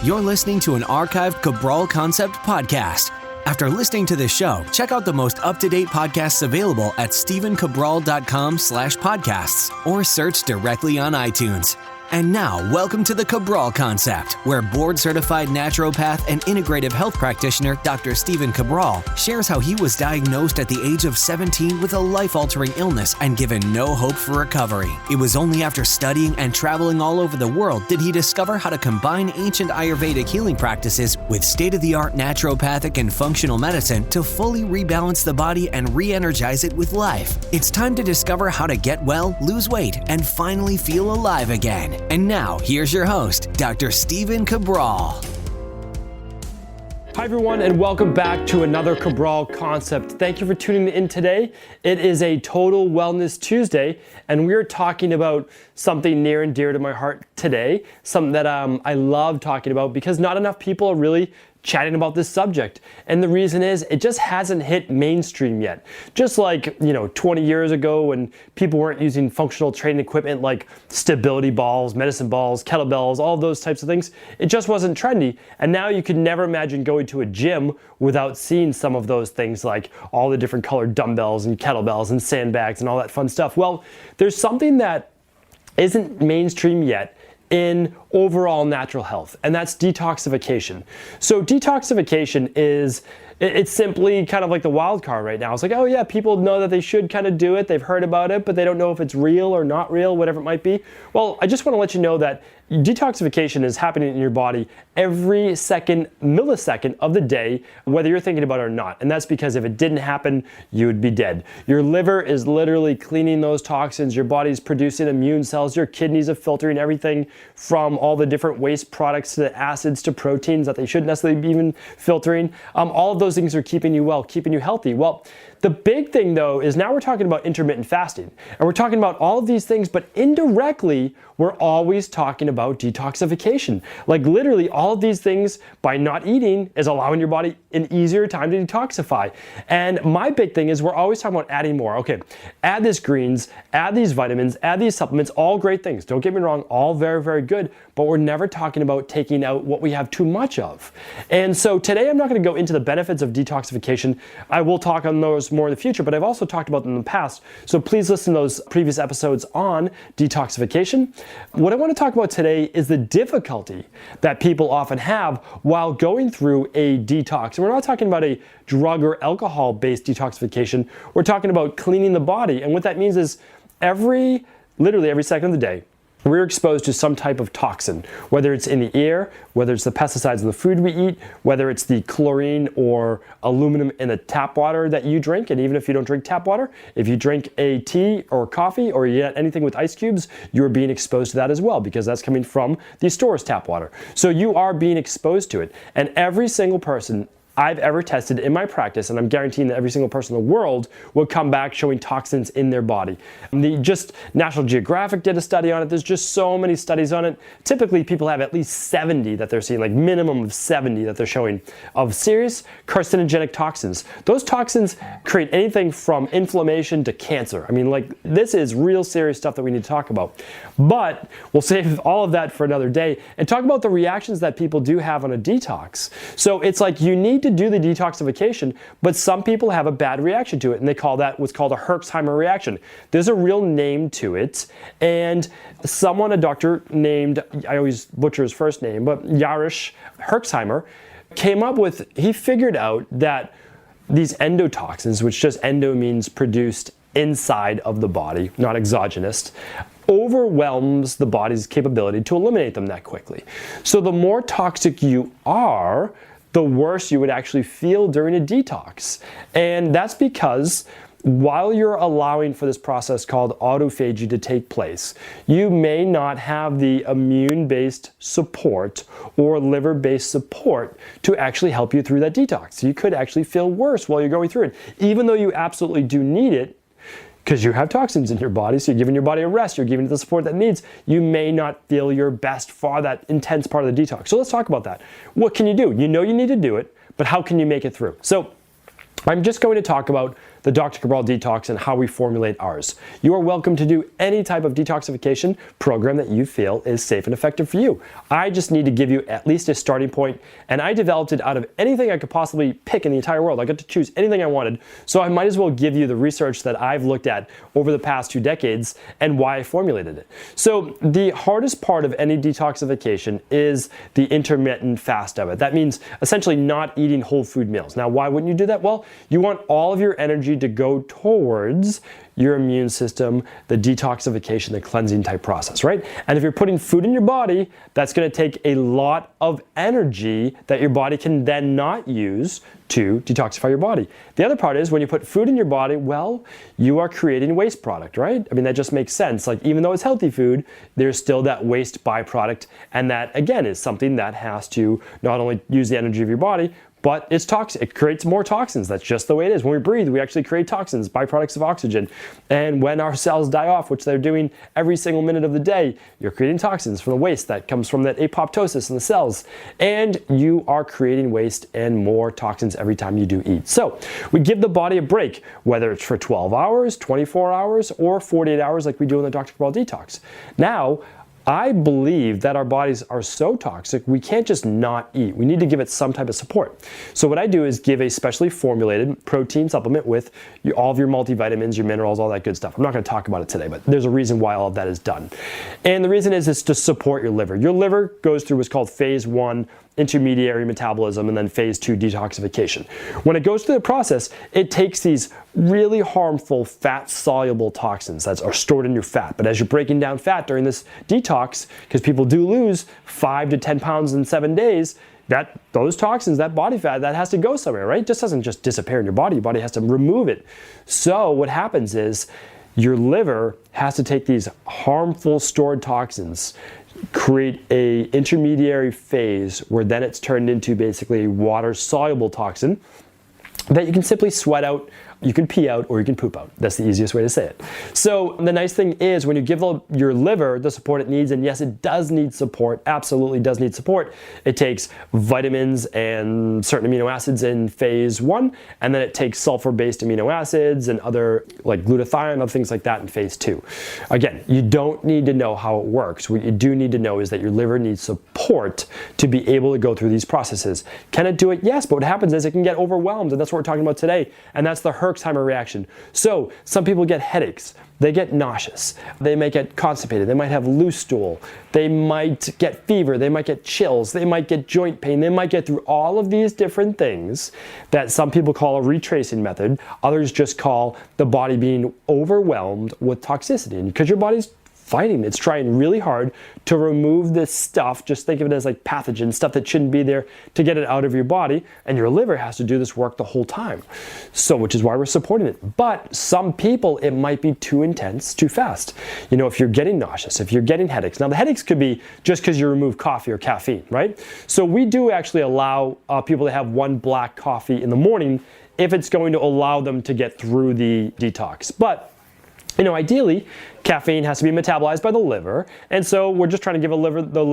You're listening to an archived Cabral Concept podcast. After listening to this show, check out the most up-to-date podcasts available at stephencabral.com/podcasts or search directly on iTunes. And now, welcome to the Cabral Concept, where board-certified naturopath and integrative health practitioner Dr. Stephen Cabral shares how he was diagnosed at the age of 17 with a life-altering illness and given no hope for recovery. It was only after studying and traveling all over the world did he discover how to combine ancient Ayurvedic healing practices with state-of-the-art naturopathic and functional medicine to fully rebalance the body and re-energize it with life. It's time to discover how to get well, lose weight, and finally feel alive again. And now, here's your host, Dr. Stephen Cabral. Hi everyone, and welcome back to another Cabral Concept. Thank you for tuning in today. It is a Total Wellness Tuesday, and we're talking about something near and dear to my heart today, something that I love talking about because not enough people are really chatting about this subject. And the reason is it just hasn't hit mainstream yet. Just like, 20 years ago when people weren't using functional training equipment like stability balls, medicine balls, kettlebells, all those types of things, it just wasn't trendy. And now you could never imagine going to a gym without seeing some of those things like all the different colored dumbbells and kettlebells and sandbags and all that fun stuff. Well, there's something that isn't mainstream yet in overall natural health, and that's detoxification. So detoxification it's simply kind of like the wild card right now. It's like, oh yeah, people know that they should kind of do it, they've heard about it, but they don't know if it's real or not real, whatever it might be. Well, I just want to let you know that detoxification is happening in your body every millisecond of the day, whether you're thinking about it or not. And that's because if it didn't happen, you would be dead. Your liver is literally cleaning those toxins, your body's producing immune cells, your kidneys are filtering everything from all the different waste products to acids to proteins that they shouldn't necessarily be even filtering. All of those things are keeping you well, keeping you healthy. Well, the big thing though is now we're talking about intermittent fasting, and we're talking about all of these things, but indirectly, we're always talking about detoxification. Like literally all of these things by not eating is allowing your body an easier time to detoxify. And my big thing is we're always talking about adding more. Okay, add this greens, add these vitamins, add these supplements, all great things. Don't get me wrong, all very, very good, but we're never talking about taking out what we have too much of. And so today I'm not gonna go into the benefits of detoxification. I will talk on those more in the future, but I've also talked about them in the past. So please listen to those previous episodes on detoxification. What I want to talk about today is the difficulty that people often have while going through a detox. And we're not talking about a drug or alcohol-based detoxification. We're talking about cleaning the body. And what that means is literally every second of the day, we're exposed to some type of toxin, whether it's in the air, whether it's the pesticides in the food we eat, whether it's the chlorine or aluminum in the tap water that you drink. And even if you don't drink tap water, if you drink a tea or coffee or you eat anything with ice cubes, you're being exposed to that as well because that's coming from the store's tap water. So you are being exposed to it. And every single person I've ever tested in my practice, and I'm guaranteeing that every single person in the world will come back showing toxins in their body. National Geographic did a study on it. There's just so many studies on it. Typically, people have at least 70 that they're seeing, like minimum of 70 that they're showing of serious carcinogenic toxins. Those toxins create anything from inflammation to cancer. I mean, this is real serious stuff that we need to talk about. But we'll save all of that for another day and talk about the reactions that people do have on a detox. So it's like you need to do the detoxification, but some people have a bad reaction to it, and they call that what's called a Herxheimer reaction. There's a real name to it, and a doctor named, I always butcher his first name, but Herxheimer, he figured out that these endotoxins, which just endo means produced inside of the body, not exogenous, overwhelms the body's capability to eliminate them that quickly. So the more toxic you are, the worse you would actually feel during a detox. And that's because while you're allowing for this process called autophagy to take place, you may not have the immune-based support or liver-based support to actually help you through that detox. You could actually feel worse while you're going through it, even though you absolutely do need it, because you have toxins in your body, so you're giving your body a rest, you're giving it the support that it needs, you may not feel your best for that intense part of the detox. So let's talk about that. What can you do? You know you need to do it, but how can you make it through? So I'm just going to talk about the Dr. Cabral Detox and how we formulate ours. You are welcome to do any type of detoxification program that you feel is safe and effective for you. I just need to give you at least a starting point, and I developed it out of anything I could possibly pick in the entire world. I got to choose anything I wanted, so I might as well give you the research that I've looked at over the past 2 decades and why I formulated it. So the hardest part of any detoxification is the intermittent fast of it. That means essentially not eating whole food meals. Now, why wouldn't you do that? Well, you want all of your energy to go towards your immune system, the detoxification, the cleansing type process, right? And if you're putting food in your body, that's going to take a lot of energy that your body can then not use to detoxify your body. The other part is when you put food in your body, well, you are creating waste product, right? I mean, that just makes sense. Like, even though it's healthy food, there's still that waste byproduct, and that again is something that has to not only use the energy of your body, but it's toxic. It creates more toxins. That's just the way it is. When we breathe, we actually create toxins, byproducts of oxygen. And when our cells die off, which they're doing every single minute of the day, you're creating toxins from the waste that comes from that apoptosis in the cells. And you are creating waste and more toxins every time you do eat. So we give the body a break, whether it's for 12 hours, 24 hours, or 48 hours like we do in the Dr. Cabral Detox. Now, I believe that our bodies are so toxic, we can't just not eat. We need to give it some type of support. So what I do is give a specially formulated protein supplement with all of your multivitamins, your minerals, all that good stuff. I'm not going to talk about it today, but there's a reason why all of that is done. And the reason is to support your liver. Your liver goes through what's called phase 1 intermediary metabolism and then phase 2 detoxification. When it goes through the process, it takes these really harmful fat-soluble toxins that are stored in your fat. But as you're breaking down fat during this detox, because people do lose 5 to 10 pounds in 7 days, those toxins, that body fat, that has to go somewhere, right? It just doesn't just disappear in your body. Your body has to remove it. So what happens is your liver has to take these harmful stored toxins, create a intermediary phase where then it's turned into basically a water-soluble toxin that you can simply sweat out, you can pee out, or you can poop out. That's the easiest way to say it. So the nice thing is when you give your liver the support it needs, and yes, it does need support, absolutely does need support. It takes vitamins and certain amino acids in phase 1, and then it takes sulfur-based amino acids and other like glutathione, other things like that in phase 2. Again, you don't need to know how it works. What you do need to know is that your liver needs support to be able to go through these processes. Can it do it? Yes, but what happens is it can get overwhelmed, and that's what we're talking about today, and that's the Herxheimer reaction. So some people get headaches, they get nauseous, they might get constipated, they might have loose stool, they might get fever, they might get chills, they might get joint pain, they might get through all of these different things that some people call a retracing method, others just call the body being overwhelmed with toxicity. And because your body's fighting, it's trying really hard to remove this stuff, just think of it as like pathogen stuff that shouldn't be there, to get it out of your body, and your liver has to do this work the whole time. So which is why we're supporting it. But some people, it might be too intense, too fast. You know, if you're getting nauseous, if you're getting headaches. Now the headaches could be just because you remove coffee or caffeine, right? So we do actually allow people to have 1 black coffee in the morning if it's going to allow them to get through the detox. But you know, ideally, caffeine has to be metabolized by the liver, and so we're just trying to give your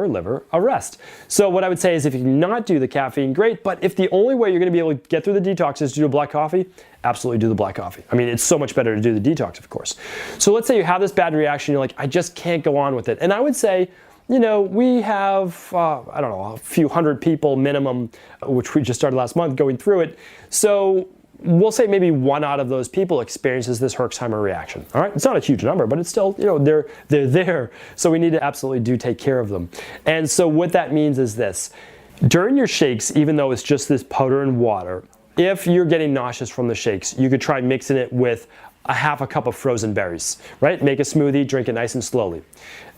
liver, a rest. So what I would say is if you cannot do the caffeine, great, but if the only way you're going to be able to get through the detox is to do a black coffee, absolutely do the black coffee. I mean, it's so much better to do the detox, of course. So let's say you have this bad reaction, you're like, I just can't go on with it. And I would say, you know, we have, I don't know, a few hundred people minimum, which we just started last month going through it. So we'll say maybe 1 out of those people experiences this Herxheimer reaction. All right, it's not a huge number, but it's still, you know, they're there. So we need to absolutely do take care of them. And so what that means is this: during your shakes, even though it's just this powder and water, if you're getting nauseous from the shakes, you could try mixing it with a half a cup of frozen berries, right? Make a smoothie, drink it nice and slowly.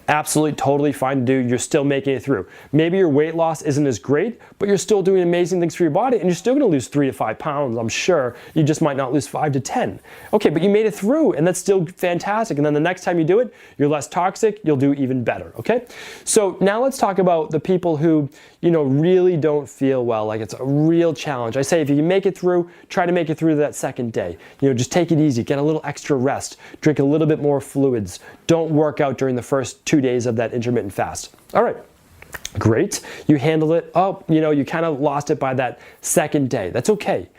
Absolutely, totally fine to do. You're still making it through. Maybe your weight loss isn't as great, but you're still doing amazing things for your body, and you're still going to lose 3 to 5 pounds, I'm sure. You just might not lose 5 to 10. Okay, but you made it through, and that's still fantastic. And then the next time you do it, you're less toxic, you'll do even better, okay? So now let's talk about the people who, you know, really don't feel well, like it's a real challenge. I say if you can make it through, try to make it through that second day. You know, just take it easy, get a little extra rest, drink a little bit more fluids. Don't work out during the first 2 days of that intermittent fast. All right, great. You handled it. Oh, you know, you kind of lost it by that second day. That's okay.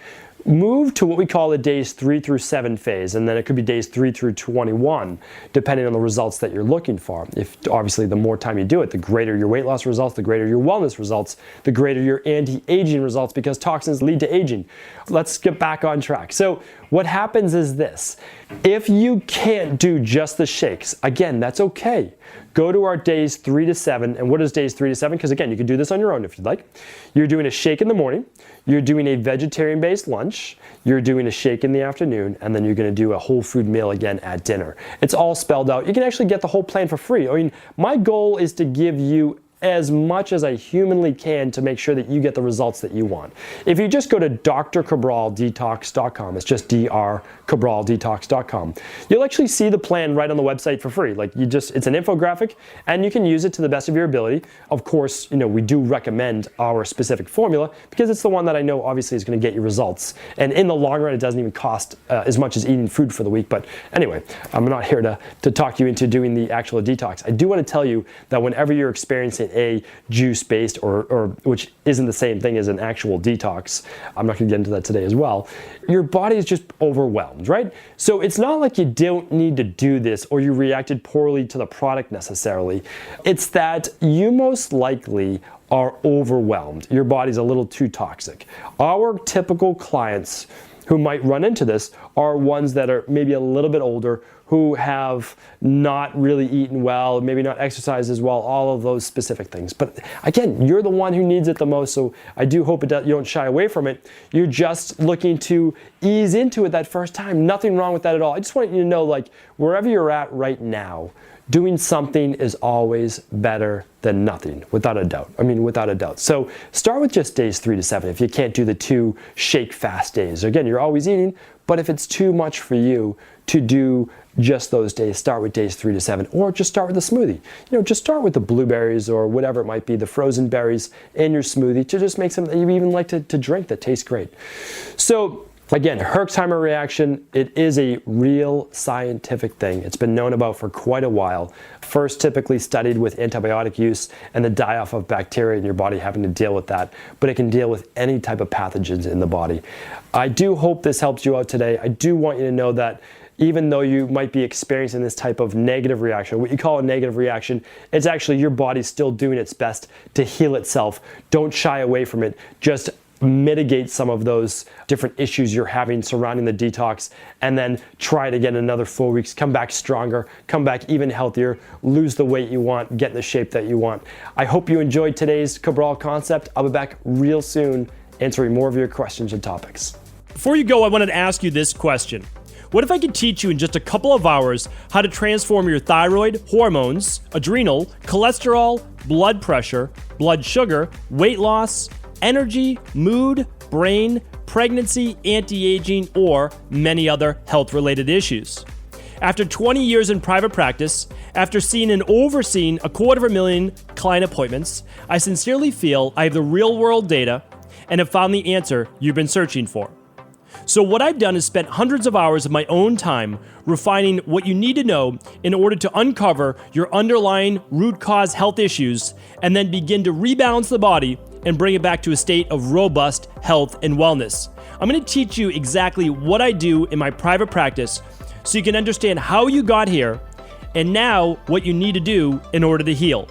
move to what we call the days 3 through 7 phase, and then it could be days 3 through 21, depending on the results that you're looking for. If obviously the more time you do it, the greater your weight loss results, the greater your wellness results, the greater your anti-aging results, because toxins lead to aging. Let's get back on track. So what happens is this: if you can't do just the shakes, again, that's okay. Go to our days 3 to 7. And what is days 3 to 7? Because again, you can do this on your own if you'd like. You're doing a shake in the morning, you're doing a vegetarian-based lunch, you're doing a shake in the afternoon, and then you're going to do a whole food meal again at dinner. It's all spelled out. You can actually get the whole plan for free. I mean, my goal is to give you as much as I humanly can to make sure that you get the results that you want. If you just go to drcabraldetox.com, it's just drcabraldetox.com, you'll actually see the plan right on the website for free. Like it's an infographic, and you can use it to the best of your ability. Of course, we do recommend our specific formula because it's the one that I know obviously is going to get you results. And in the long run, it doesn't even cost as much as eating food for the week. But anyway, I'm not here to talk you into doing the actual detox. I do want to tell you that whenever you're experiencing a juice-based or which isn't the same thing as an actual detox, I'm not going to get into that today as well, your body is just overwhelmed, right? So it's not like you don't need to do this or you reacted poorly to the product necessarily. It's that you most likely are overwhelmed. Your body's a little too toxic. Our typical clients who might run into this are ones that are maybe a little bit older, who have not really eaten well, maybe not exercised as well, all of those specific things. But again, you're the one who needs it the most, so I do hope you don't shy away from it. You're just looking to ease into it that first time. Nothing wrong with that at all. I just want you to know, like, wherever you're at right now, doing something is always better than nothing, without a doubt. I mean, without a doubt. So start with just days 3 to 7 if you can't do the 2 shake fast days. Again, you're always eating, but if it's too much for you to do just those days, start with days 3 to 7, or just start with a smoothie. Just start with the blueberries or whatever it might be, the frozen berries in your smoothie to just make something that you even like to drink that tastes great. So again, Herxheimer reaction, it is a real scientific thing. It's been known about for quite a while. First typically studied with antibiotic use and the die-off of bacteria in your body having to deal with that, but it can deal with any type of pathogens in the body. I do hope this helps you out today. I do want you to know that even though you might be experiencing this type of negative reaction, what you call a negative reaction, it's actually your body still doing its best to heal itself. Don't shy away from it. Just mitigate some of those different issues you're having surrounding the detox, and then try it again another 4 weeks. Come back stronger, come back even healthier, lose the weight you want, get in the shape that you want. I hope you enjoyed today's Cabral concept. I'll be back real soon answering more of your questions and topics. Before you go, I wanted to ask you this question. What if I could teach you in just a couple of hours how to transform your thyroid, hormones, adrenal, cholesterol, blood pressure, blood sugar, weight loss, energy, mood, brain, pregnancy, anti-aging, or many other health-related issues? After 20 years in private practice, after seeing and overseeing 250,000 client appointments, I sincerely feel I have the real-world data and have found the answer you've been searching for. So what I've done is spent hundreds of hours of my own time refining what you need to know in order to uncover your underlying root cause health issues and then begin to rebalance the body and bring it back to a state of robust health and wellness. I'm going to teach you exactly what I do in my private practice so you can understand how you got here and now what you need to do in order to heal.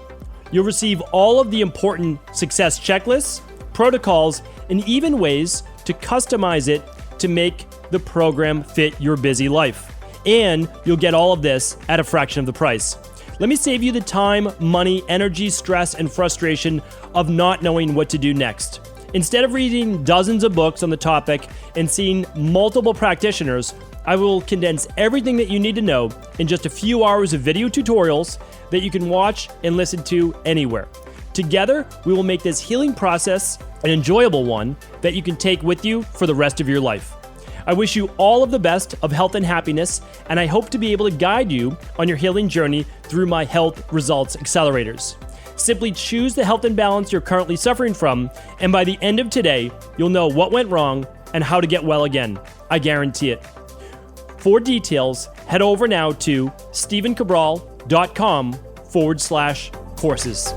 You'll receive all of the important success checklists, protocols, and even ways to customize it to make the program fit your busy life. And you'll get all of this at a fraction of the price. Let me save you the time, money, energy, stress, and frustration of not knowing what to do next. Instead of reading dozens of books on the topic and seeing multiple practitioners, I will condense everything that you need to know in just a few hours of video tutorials that you can watch and listen to anywhere. Together, we will make this healing process an enjoyable one that you can take with you for the rest of your life. I wish you all of the best of health and happiness, and I hope to be able to guide you on your healing journey through my Health Results Accelerators. Simply choose the health imbalance you're currently suffering from, and by the end of today, you'll know what went wrong and how to get well again. I guarantee it. For details, head over now to stevencabral.com/courses.